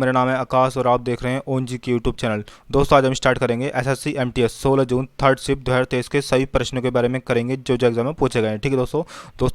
मेरा नाम है आकाश और आप देख रहे हैं ओन जी की यूट्यूब चैनल। दोस्तों आज हम स्टार्ट करेंगे SSC MTS 16 June third shift 2023 के सभी प्रश्नों के बारे में करेंगे जो एग्जाम में पूछे गए हैं। ठीक है दोस्तों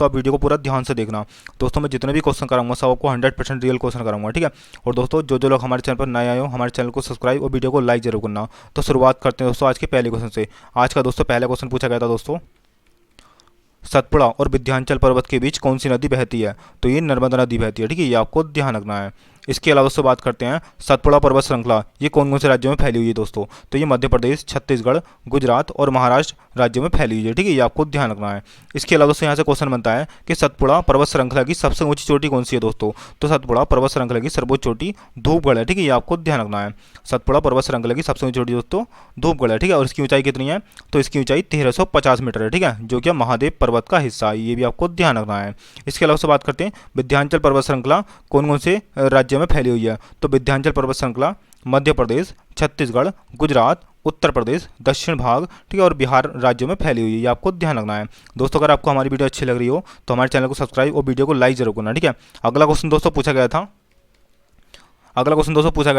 आप वीडियो को पूरा ध्यान से देखना। दोस्तों मैं जितने भी क्वेश्चन कराऊंगा सब आपको 100% रियल क्वेश्चन कराऊंगा। ठीक है, और दोस्तों जो लोग हमारे चैनल पर नए आए हो हमारे चैनल को सब्सक्राइब और वीडियो को लाइक जरूर करना। तो शुरुआत करते हैं दोस्तों आज के पहले क्वेश्चन से। आज का दोस्तों पहला क्वेश्चन पूछा गया था दोस्तों, सतपुड़ा और विंध्याचल पर्वत के बीच कौन सी नदी बहती है? तो ये नर्मदा नदी बहती है। ठीक है, ये आपको ध्यान रखना है। इसके अलावा दोस्तों बात करते हैं सतपुड़ा पर्वत श्रृंखला ये कौन कौन से राज्यों में फैली हुई है दोस्तों? तो ये मध्य प्रदेश, छत्तीसगढ़, गुजरात और महाराष्ट्र राज्यों में फैली हुई है। ठीक है, ये आपको ध्यान रखना है। इसके अलावा दोस्तों यहाँ से क्वेश्चन बनता है कि सतपुड़ा पर्वत श्रृंखला की सबसे ऊंची चोटी कौन सी है दोस्तों? तो सतपुड़ा पर्वत श्रृंखला की सर्वोच्च चोटी धूपगढ़ है। ठीक है, ये आपको ध्यान रखना है। सतपुड़ा पर्वत श्रृंखला की सबसे ऊंची चोटी दोस्तों धूपगढ़ है। ठीक है, और इसकी ऊंचाई कितनी है? तो इसकी ऊंचाई 1350 मीटर है। ठीक है, जो कि महादेव पर्वत का हिस्सा है, ये भी आपको ध्यान रखना है। इसके अलावा से बात करते हैं विंध्याचल पर्वत श्रृंखला कौन कौन से राज्य में फैली हुई है? तो विंध्याचल पर्वत श्रृंखला मध्य प्रदेश, छत्तीसगढ़, गुजरात, उत्तर प्रदेश, दक्षिण भाग, ठीक है, और बिहार राज्यों में फैली हुई है। ये आपको ध्यान रखना है। दोस्तों अगर आपको हमारी वीडियो अच्छी लग रही हो तो हमारे चैनल को सब्सक्राइब और वीडियो को लाइक जरूर करना। ठीक है, अगला क्वेश्चन दोस्तों पूछा गया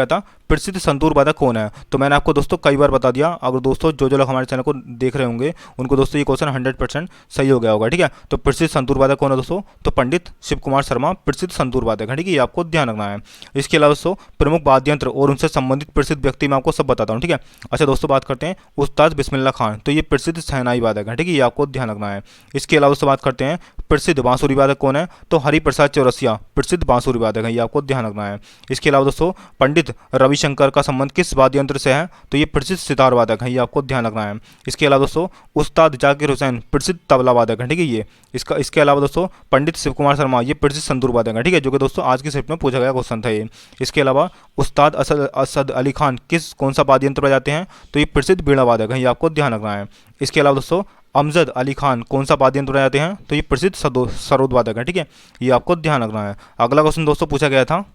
था प्रसिद्ध संतूर वादक कौन है? तो मैंने आपको दोस्तों कई बार बता दिया। अगर दोस्तों जो लोग हमारे चैनल को देख रहे होंगे उनको दोस्तों ये क्वेश्चन 100% सही हो गया होगा। ठीक है, तो प्रसिद्ध संतूर वादक कौन है दोस्तों? तो पंडित शिव कुमार शर्मा प्रसिद्ध संतूर वादक है। ठीक है, ये आपको ध्यान रखना है। इसके अलावा दोस्तों प्रमुख वाद्य यंत्र और उनसे संबंधित प्रसिद्ध व्यक्ति मैं आपको सब बताता हूँ। ठीक है, अच्छा दोस्तों बात करते हैं उस्ताद बिस्मिल्लाह खान, तो ये प्रसिद्ध शहनाई वादक है। ठीक है, ये आपको ध्यान रखना है। इसके अलावा दोस्तों बात करते हैं प्रसिद्ध बांसुरी वादक कौन है? तो हरिप्रसाद चौरसिया प्रसिद्ध बांसुरी वादक है। ये आपको ध्यान रखना है। इसके अलावा दोस्तों पंडित रविशंकर का संबंध किस वाद्य यंत्र से है? तो ये प्रसिद्ध सितार वादक है। ये आपको ध्यान रखना है। इसके अलावा दोस्तों उस्ताद जाकिर हुसैन प्रसिद्ध तबला वादक है। ठीक है, ये इसके अलावा दोस्तों पंडित शिव कुमार शर्मा ये प्रसिद्ध संतूर वादक है। ठीक है, जो कि दोस्तों आज की शिफ्ट में पूछा गया क्वेश्चन था ये। इसके अलावा उस्ताद असद अली खान कौन सा वाद्य यंत्र बजाते हैं? तो ये प्रसिद्ध बीड़ा वादक है। ये आपको ध्यान रखना है। इसके अलावा दोस्तों अमजद अली खान कौन सा वाद्य यंत्र बजाते हैं? तो ये प्रसिद्ध सरोद वादक है। ठीक है, ये आपको ध्यान रखना है। अगला क्वेश्चन दोस्तों पूछा गया था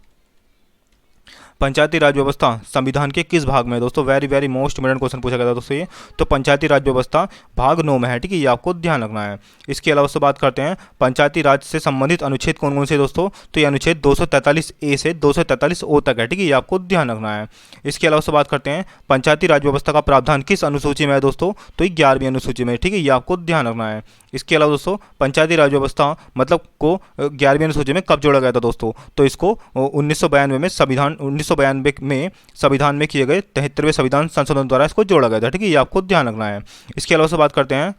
पंचायती राज व्यवस्था संविधान के किस भाग में? दोस्तों वेरी मोस्ट इम्पोर्टेंट क्वेश्चन पूछा गया था दोस्तों ये। तो पंचायती राज व्यवस्था भाग 9 में है। ठीक है, ये आपको ध्यान रखना है। इसके अलावा दोस्तों बात करते हैं पंचायती राज से संबंधित अनुच्छेद कौन कौन से दोस्तों? तो ये अनुच्छेद 243A से 243O तक है। ठीक है, ये आपको ध्यान रखना है। इसके अलावा दोस्तों बात करते हैं पंचायती राज व्यवस्था का प्रावधान किस अनुसूची में है दोस्तों? तो ये 11वीं अनुसूची में। ठीक है, ये आपको ध्यान रखना है। इसके अलावा दोस्तों पंचायती राज व्यवस्था मतलब को 11वीं अनुसूची में कब जोड़ा गया था दोस्तों? तो इसको 1992 में संविधान में किए गए 73वें संविधान संशोधन द्वारा इसको जोड़ा गया था। ठीक है, ये आपको ध्यान रखना है। इसके अलावा से बात करते हैं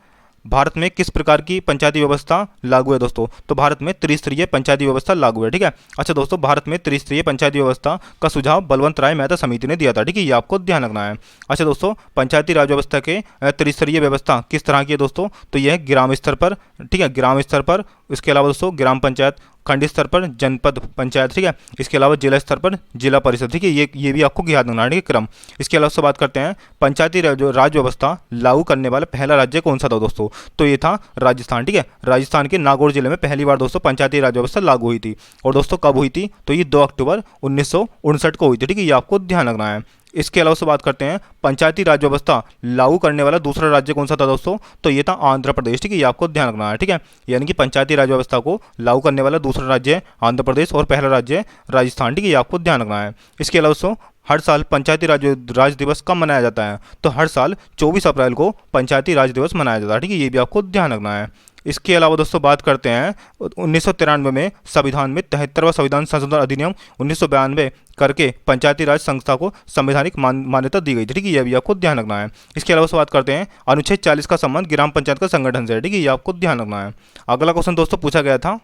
भारत में किस प्रकार की पंचायती व्यवस्था लागू है दोस्तों? तो भारत में त्रिस्तरीय पंचायती व्यवस्था लागू है। ठीक है, अच्छा दोस्तों भारत में त्रिस्तरीय पंचायती व्यवस्था का सुझाव बलवंत राय मेहता समिति ने दिया था। ठीक है, ये आपको ध्यान रखना है। अच्छा दोस्तों पंचायती राज व्यवस्था के त्रिस्तरीय व्यवस्था किस तरह की है दोस्तों? तो यह ग्राम स्तर पर, ठीक है, ग्राम स्तर पर, इसके अलावा दोस्तों ग्राम पंचायत, खंड स्तर पर जनपद पंचायत, ठीक है, इसके अलावा जिला स्तर पर जिला परिषद। ठीक है, ये भी आपको याद रखना है क्रम। इसके अलावा बात करते हैं पंचायती राज व्यवस्था लागू करने वाला पहला राज्य कौन सा था दोस्तों? तो ये था राजस्थान। ठीक है, राजस्थान के नागौर जिले में पहली बार दोस्तों पंचायती राज व्यवस्था लागू हुई थी। और दोस्तों कब हुई थी? तो ये 2 अक्टूबर 1959 को हुई थी। ठीक है, ये आपको ध्यान रखना है। इसके अलावा से बात करते हैं पंचायती राज व्यवस्था लागू करने वाला दूसरा राज्य कौन सा था दोस्तों? तो ये था आंध्र प्रदेश। ठीक है, ये आपको ध्यान रखना है। ठीक है, यानी कि पंचायती राज व्यवस्था को लागू करने वाला दूसरा राज्य है आंध्र प्रदेश और पहला राज्य है राजस्थान। ठीक है, ये आपको ध्यान रखना है। इसके अलावा दोस्तों हर साल पंचायती राज दिवस कब मनाया जाता है? तो हर साल 24 अप्रैल को पंचायती राज दिवस मनाया जाता है। ठीक है, ये भी आपको ध्यान रखना है। इसके अलावा दोस्तों बात करते हैं 1993 में संविधान में 73वां संविधान संशोधन अधिनियम 1992 करके पंचायती राज संस्था को संवैधानिक मान्यता दी गई थी। ठीक है, यह भी आपको ध्यान रखना है। इसके अलावा बात करते हैं अनुच्छेद 40 का संबंध ग्राम पंचायत का संगठन से है। ठीक है, ये आपको ध्यान रखना है। अगला क्वेश्चन दोस्तों पूछा गया था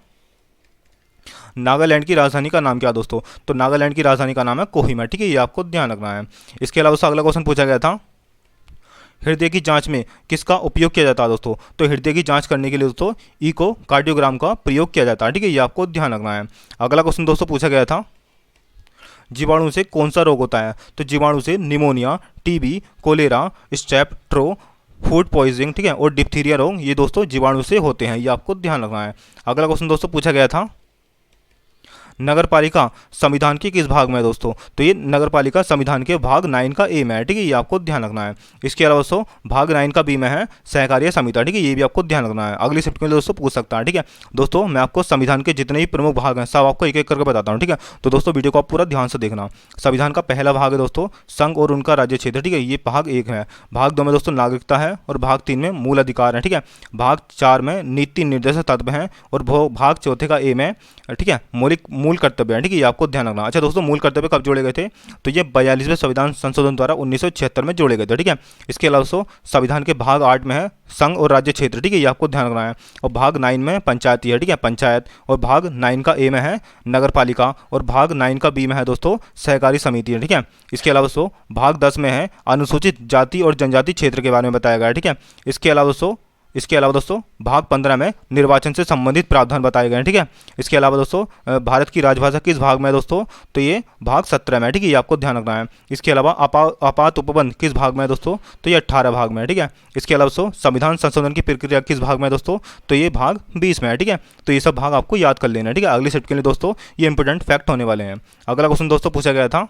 नागालैंड की राजधानी का नाम क्या दोस्तों? तो नागालैंड की राजधानी का नाम है कोहिमा। ठीक है, ये आपको ध्यान रखना है। इसके अलावा अगला क्वेश्चन पूछा गया था हृदय की जांच में किसका उपयोग किया जाता है दोस्तों? तो हृदय की जांच करने के लिए दोस्तों इकोकार्डियोग्राम का प्रयोग किया जाता है। ठीक है, ये आपको ध्यान रखना है। अगला क्वेश्चन दोस्तों पूछा गया था जीवाणु से कौन सा रोग होता है? तो जीवाणु से pneumonia, TB, cholera, strep throat, food poisoning, ठीक है, और डिप्थीरिया रोग ये दोस्तों जीवाणु से होते हैं। ये आपको ध्यान रखना है। अगला क्वेश्चन दोस्तों पूछा गया था नगर पालिका संविधान के किस भाग में है दोस्तों? तो ये नगर पालिका संविधान के भाग 9 का ए में है, ठीक है, ये आपको ध्यान रखना है। इसके अलावा दोस्तों भाग 9 का बी में है सहकारिता समिति, ठीक है, ये भी आपको ध्यान रखना है, अगली शिफ्ट में दोस्तों पूछ सकता है, ठीक है। दोस्तों मैं आपको संविधान के जितने भी प्रमुख भाग हैं सब आपको एक एक करके बताता हूँ, ठीक है। तो दोस्तों वीडियो को आप पूरा ध्यान से देखना। संविधान का पहला भाग है दोस्तों संघ और उनका राज्य क्षेत्र, ठीक है, ये भाग 1 है। भाग 2 में दोस्तों नागरिकता है और भाग 3 में मूल अधिकार है, ठीक है। भाग 4 में नीति निर्देशक तत्व हैं और भाग चौथे का ए में, ठीक है, मौलिक मूल कर्तव्य है, ठीक है, ये आपको ध्यान रखना। अच्छा दोस्तों मूल कर्तव्य कब जोड़े गए थे? तो ये 42वें संविधान संशोधन द्वारा 1976 में जोड़े गए थे, ठीक है। इसके अलावा दोस्तों संविधान के भाग 8 में है संघ और राज्य क्षेत्र, ठीक है, ये आपको ध्यान रखना है। और भाग 9 में पंचायती है, ठीक है, पंचायत। और भाग 9 का ए में है नगर पालिका और भाग 9 का बी में है दोस्तों सहकारी समिति है, ठीक है। इसके अलावा दोस्तों भाग 10 में है अनुसूचित जाति और जनजाति क्षेत्र के बारे में बताया गया है, ठीक है। इसके अलावा दोस्तों भाग 15 में निर्वाचन से संबंधित प्रावधान बताए गए हैं, ठीक है। इसके अलावा दोस्तों भारत की राजभाषा किस भाग में है दोस्तों? तो ये भाग 17 में है, ठीक है, ये आपको ध्यान रखना है। इसके अलावा आपात उपबंध किस भाग में है दोस्तों? तो ये 18 भाग में है, ठीक है। इसके अलावा दोस्तों संविधान संशोधन की प्रक्रिया किस भाग में है दोस्तों? तो ये भाग 20 में है, ठीक है। तो ये सब भाग आपको याद कर लेना है, ठीक है, अगली शिफ्ट के लिए दोस्तों ये इंपॉर्टेंट फैक्ट होने वाले हैं। अगला क्वेश्चन दोस्तों पूछा गया था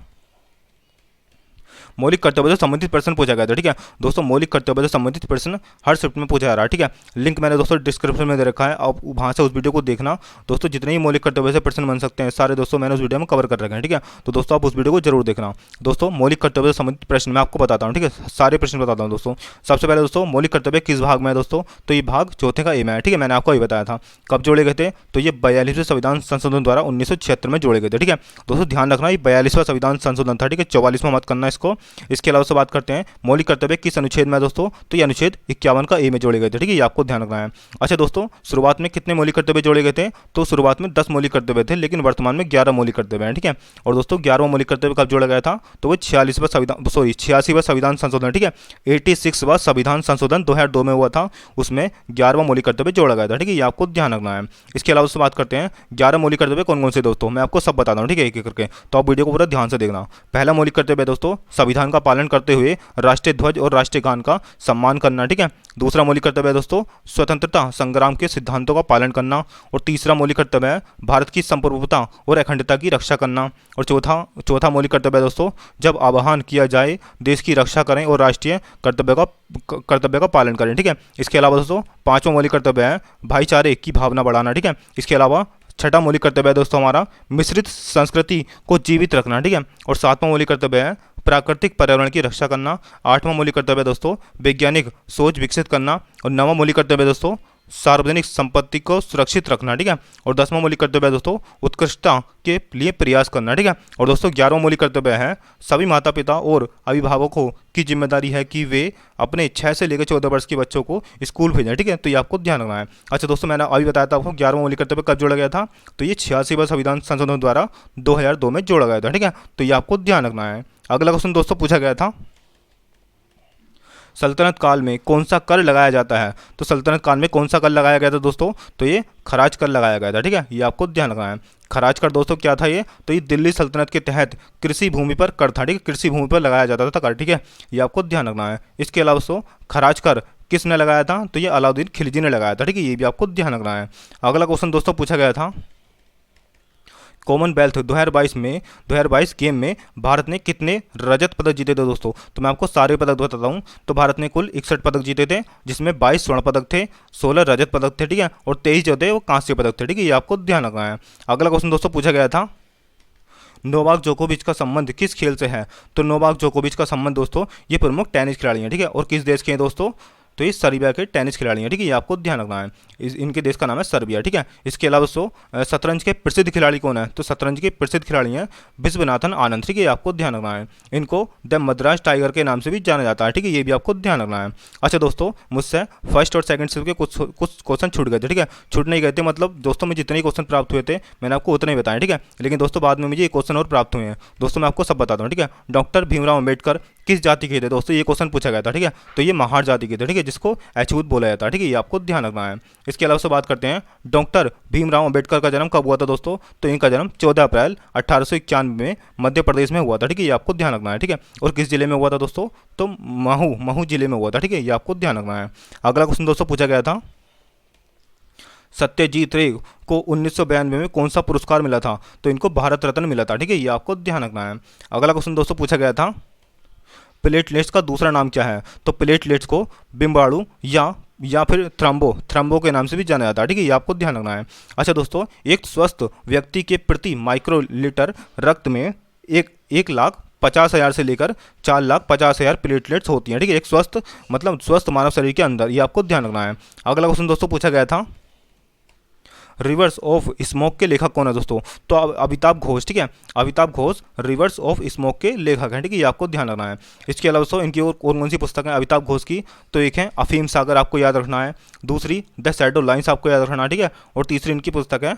मौलिक कर्तव्य से संबंधित प्रश्न पूछा गया था, ठीक है। दोस्तों मौलिक कर्तव्य से संबंधित प्रश्न हर शिफ्ट में पूछा जा रहा है, ठीक है। लिंक मैंने दोस्तों डिस्क्रिप्शन में दे रखा है, आप वहाँ से उस वीडियो को देखना। दोस्तों जितने ही मौलिक कर्तव्य से प्रश्न बन सकते हैं सारे दोस्तों मैंने उस वीडियो में कवर कर रखे हैं, ठीक है। तो दोस्तों आप उस वीडियो को जरूर देखना। दोस्तों मौलिक कर्तव्य से संबंधित प्रश्न मैं आपको बताता हूँ, ठीक है, सारे प्रश्न बताता हूँ दोस्तों। सबसे पहले दोस्तों मौलिक कर्तव्य किस भाग में है दोस्तों? तो ये भाग चौथे का ए में है, ठीक है, मैंने आपको अभी बताया था। कब जोड़े गए थे? तो ये 42वें संविधान संशोधन द्वारा 1976 में जोड़े गए थे, ठीक है। दोस्तों ध्यान रखना ये 42वां संविधान संशोधन था, ठीक है, 44वां मत करना इसको। इसके अलावा बात करते हैं मौलिक कर्तव्य किस अनुच्छेद में है दोस्तों? तो ये अनुच्छेद 51 का ए में जोड़े गए थे, ठीक है, ये आपको ध्यान रखना है। अच्छा दोस्तों शुरुआत में कितने मौलिक कर्तव्य जोड़े गए थे? तो शुरुआत में 10 मौलिक कर्तव्य थे, लेकिन वर्तमान में 11 मौलिक कर्तव्य हैं, ठीक है। और दोस्तों 11वां मौलिक कर्तव्य कब जोड़ा गया था? तो वो 86वां संशोधन, ठीक है, 86वां संविधान संशोधन 2002 में हुआ था, उसमें 11वां मौलिक कर्तव्य जोड़ा गया था, ठीक है, ये आपको ध्यान रखना है। इसके अलावा उससे बात करते हैं 11 मौलिक कर्तव्य कौन कौन से दोस्तों, मैं आपको सब बताता हूँ, ठीक है, एक एक करके, तो आप वीडियो को पूरा ध्यान से देखना। पहला मौलिक कर्तव्य दोस्तों संविधान का पालन करते हुए राष्ट्रीय ध्वज और राष्ट्रीय गान का सम्मान करना, ठीक है। दूसरा मौलिक कर्तव्य है दोस्तों स्वतंत्रता संग्राम के सिद्धांतों का पालन करना। और तीसरा मौलिक कर्तव्य है भारत की संप्रभुता और अखंडता की रक्षा करना। और चौथा मौलिक कर्तव्य है दोस्तों जब आह्वान किया जाए देश की रक्षा करें और राष्ट्रीय कर्तव्य का पालन करें, ठीक है। इसके अलावा दोस्तों पांचवा मौलिक कर्तव्य है भाईचारे की भावना बढ़ाना, ठीक है। इसके अलावा छठा मौलिक कर्तव्य है दोस्तों हमारा मिश्रित संस्कृति को जीवित रखना, ठीक है। और सातवां मौलिक कर्तव्य है प्राकृतिक पर्यावरण की रक्षा करना। आठवां मौलिक कर्तव्य दोस्तों वैज्ञानिक सोच विकसित करना। और नौवां मौलिक कर्तव्य दोस्तों सार्वजनिक संपत्ति को सुरक्षित रखना, ठीक है। और 10वां मौलिक कर्तव्य है दोस्तों उत्कृष्टता के लिए प्रयास करना, ठीक है। और दोस्तों 11वां मौलिक कर्तव्य है सभी माता पिता और अभिभावकों की जिम्मेदारी है कि वे अपने 6 से लेकर 14 वर्ष के बच्चों को स्कूल भेजें, ठीक है। तो ये आपको ध्यान रखना है। अच्छा दोस्तों मैंने अभी बताया था आपको 11वां मौलिक कर्तव्य कब जोड़ा गया था? तो ये 86वां संविधान संशोधन द्वारा 2002 में जोड़ा गया था, ठीक है। तो ये आपको ध्यान रखना है। अगला क्वेश्चन दोस्तों पूछा गया था सल्तनत काल में कौन सा कर लगाया जाता है? तो सल्तनत काल में कौन सा कर लगाया गया था दोस्तों? तो ये खराज कर लगाया गया था, ठीक है, ये आपको ध्यान रखना है। खराज कर दोस्तों क्या था ये? तो ये दिल्ली सल्तनत के तहत कृषि भूमि पर कर था, ठीक है, कृषि भूमि पर लगाया जाता था कर, ठीक है, ये आपको ध्यान रखना है। इसके अलावा दोस्तों खराज कर किसने लगाया था? तो ये अलाउद्दीन खिलजी ने लगाया था, ठीक है, ये भी आपको ध्यान रखना है। अगला क्वेश्चन दोस्तों पूछा गया था कॉमनवेल्थ 2022 गेम में भारत ने कितने रजत पदक जीते थे दोस्तों? तो मैं आपको सारे पदक बताता हूँ। तो भारत ने कुल 61 पदक जीते थे, जिसमें 22 स्वर्ण पदक थे, 16 रजत पदक थे, ठीक है, और 23 जो थे वो कांस्य पदक थे, ठीक है, ये आपको ध्यान रखना है। अगला क्वेश्चन दोस्तों पूछा गया था नोवाक जोकोविच का संबंध किस खेल से है? तो नोवाक जोकोविच का संबंध दोस्तों ये प्रमुख टेनिस खिलाड़ी हैं, ठीक है, और किस देश के हैं दोस्तों? तो ये सर्बिया के टेनिस खिलाड़ी हैं, ठीक है, ये आपको ध्यान रखना है। इनके देश का नाम है सर्बिया, ठीक है। इसके अलावा दोस्तों शतरंज के प्रसिद्ध खिलाड़ी कौन है? तो शतरंज के प्रसिद्ध खिलाड़ी हैं विश्वनाथन आनंद, ठीक है, ये आपको ध्यान रखना है। इनको द मद्रास टाइगर के नाम से भी जाना जाता है, ठीक है, ये भी आपको ध्यान रखना है। अच्छा दोस्तों मुझसे फर्स्ट और सेकंड शिफ्ट के कुछ क्वेश्चन छूट गए थे, ठीक है, छूट नहीं गए थे मतलब दोस्तों में जितने क्वेश्चन प्राप्त हुए थे मैंने आपको उतने ही बताए, ठीक है, लेकिन दोस्तों बाद में मुझे एक क्वेश्चन और प्राप्त हुए हैं दोस्तों, मैं आपको सब बताता हूँ, ठीक है। डॉक्टर भीमराव अम्बेडकर किस जाति के थे दोस्तों? ये क्वेश्चन पूछा गया था, ठीक है, तो ये महार जाति के थे, ठीक है, जिसको अछूत बोला जाता है, ठीक है, ये आपको ध्यान रखना है। इसके अलावा से बात करते हैं डॉक्टर भीमराव अम्बेडकर का जन्म कब हुआ था दोस्तों? तो इनका जन्म 14 अप्रैल 1891 में मध्य प्रदेश में हुआ था, ठीक है, ये आपको ध्यान रखना है, ठीक है। और किस जिले में हुआ था दोस्तों? तो महू जिले में हुआ था, ठीक है, ये आपको ध्यान रखना है। अगला क्वेश्चन दोस्तों पूछा गया था सत्यजीत रे को 1992 में कौन सा पुरस्कार मिला था? तो इनको भारत रत्न मिला था, ठीक है, ये आपको ध्यान रखना है। अगला क्वेश्चन दोस्तों पूछा गया था, प्लेटलेट्स का दूसरा नाम क्या है? तो प्लेटलेट्स को बिम्बाणु या फिर थ्रम्बो के नाम से भी जाना जाता है, ठीक है, ये आपको ध्यान रखना है। अच्छा दोस्तों, एक स्वस्थ व्यक्ति के प्रति माइक्रोलीटर रक्त में 1,50,000 से लेकर 4,50,000 प्लेटलेट्स होती हैं, ठीक है, एक स्वस्थ मतलब स्वस्थ मानव शरीर के अंदर, ये आपको ध्यान रखना है। अगला क्वेश्चन दोस्तों पूछा गया था, रिवर्स ऑफ स्मोक के लेखक कौन है दोस्तों? तो अमिताभ घोष, ठीक है, Amitabh Ghosh reverse of smoke के लेखक हैं, ठीक है, ये आपको ध्यान रखना है। इसके अलावा दोस्तों इनकी और कौन सी पुस्तक है अमिताभ घोष की? तो एक है अफीम सागर, आपको याद रखना है। दूसरी द शैडो लाइन्स, आपको याद रखना है, ठीक है। और तीसरी इनकी पुस्तक है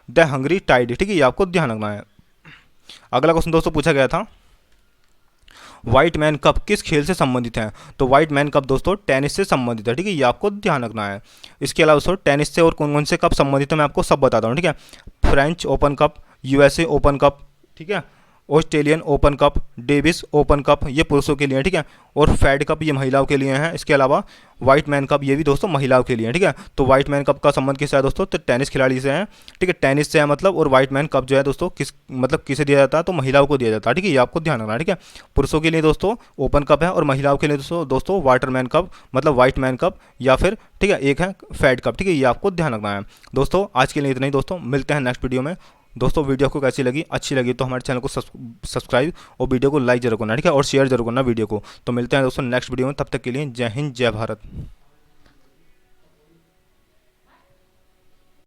द हंग्री टाइड, ठीक है, ये आपको ध्यान रखना है। अगला क्वेश्चन दोस्तों पूछा गया था, व्हाइट मैन कप किस खेल से संबंधित है? तो व्हाइट मैन कप दोस्तों टेनिस से संबंधित है, ठीक है, ये आपको ध्यान रखना है। इसके अलावा दोस्तों टेनिस से और कौन कौन से कप संबंधित है मैं आपको सब बताता हूँ, ठीक है। French open cup, USA open cup, ठीक है, Australian open cup, Davis open cup, ये पुरुषों के लिए है, ठीक है। और फेड कप ये महिलाओं के लिए हैं। इसके अलावा व्हाइट मैन कप ये भी दोस्तों महिलाओं के लिए है, ठीक है। तो व्हाइट मैन कप का संबंध किससे है दोस्तों? तो टेनिस खिलाड़ी से है, ठीक है, टेनिस से है मतलब। और व्हाइट मैन कप जो है दोस्तों किसे दिया जाता है? तो महिलाओं को दिया जाता है, ठीक है, ये आपको ध्यान रखना है, ठीक है। पुरुषों के लिए दोस्तों ओपन कप है और महिलाओं के लिए दोस्तों वाटर मैन कप मतलब व्हाइट मैन कप या फिर, ठीक है, एक है फेड कप, ठीक है, ये आपको ध्यान रखना है। दोस्तों आज के लिए इतना ही दोस्तों, मिलते हैं नेक्स्ट वीडियो में। दोस्तों वीडियो आपको कैसी लगी? अच्छी लगी तो हमारे चैनल को सब्सक्राइब और वीडियो को लाइक जरूर करना, ठीक है, और शेयर जरूर करना वीडियो को। तो मिलते हैं दोस्तों नेक्स्ट वीडियो में, तब तक के लिए जय हिंद जय भारत।